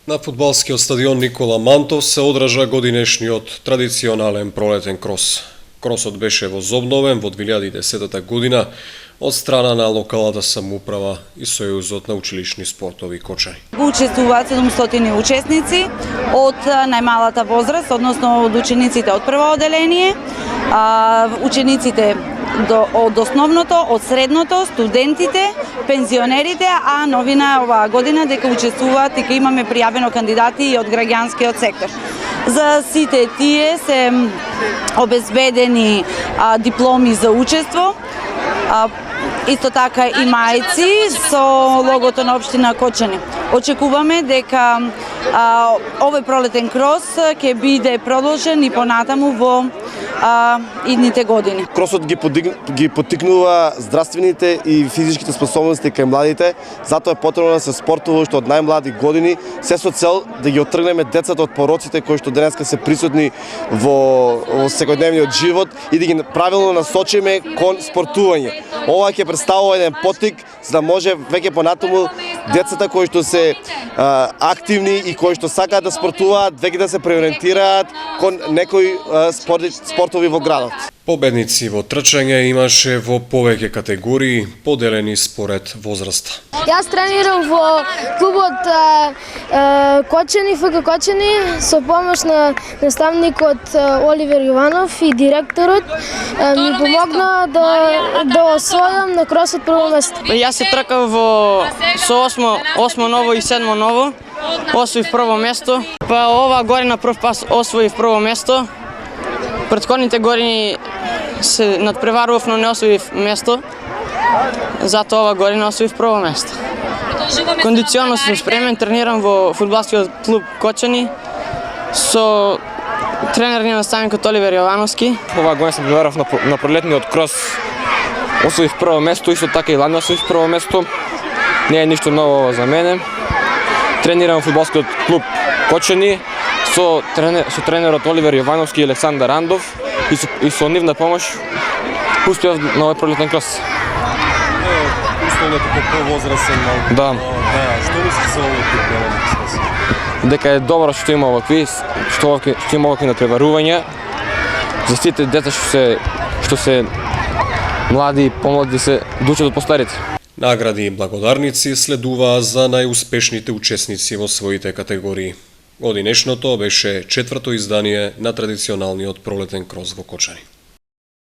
На фудбалскиот стадион Никола Мантов се одржа годинешниот традиционален пролетен крос. Кросот беше возобновен во 2010 година од страна на локалната самоуправа и Сојузот на училишни спортови Кочани. Учествуваат 700 учесници од најмалата возраст, односно од учениците од прво оделение, учениците од основното, од средното, студентите, пензионерите, а новина оваа година дека учествуваат, дека имаме пријавено кандидати и од граѓанскиот сектор. За сите тие се обезбедени дипломи за учество, исто така и мајци со логото на општина Кочани. Очекуваме дека овој пролетен крос ќе биде продолжен и понатаму во идните години. Кросот ги поттикнува здравствените и физичките способности кај младите, затоа е потребно да се спортува уште од најмлади години, се со цел да ги оттргнеме децата од пороците кои што денеска се присутни во секојдневниот живот и да ги правилно насочиме кон спортување. Ова ќе представува еден поттик за да може веќе понатаму децата кои што се активни и кои што сакаат да спортуваат, веќе да се преориентираат кон некои спортови во градот. Победници во трчање имаше во повеќе категории, поделени според возраста. Јас тренирам во клубот Кочани, ФК Кочани, со помош на наставникот Оливер Јованов и директорот ми помогна да освојам на кросот прво место. Јас се тркав со 8 ново и 7 ново, освоив прво место, па ова година прв пат освоив прво место. Претходните години се надпреварував, но не освоив место, затоа ова година освоив прво место. Кондиционно сум спремен, тренирам во фудбалскиот клуб Кочани со тренерниот наставникот Оливер Јовановски. Оваа година се преварав на пролетниот крос, освоив прво место, исто така и лани освоив прво место. Не е ништо ново за мене. Тренирам во фудбалскиот клуб Кочани со тренерот Оливер Јовановски и Александар Андов и со нивна помош успеав на овој пролетен крос. Некако повозрасен малку. Да. Што мислиш за овој тип елементи? Дека е добро што има овакви, што има овакви натпреварувања за сите деца што се млади и помлади да се учат од постарите. Награди и благодарници следуваа за најуспешните учесници во своите категории. Годинешното беше четврто издание на традиционалниот пролетен крос во Кочани.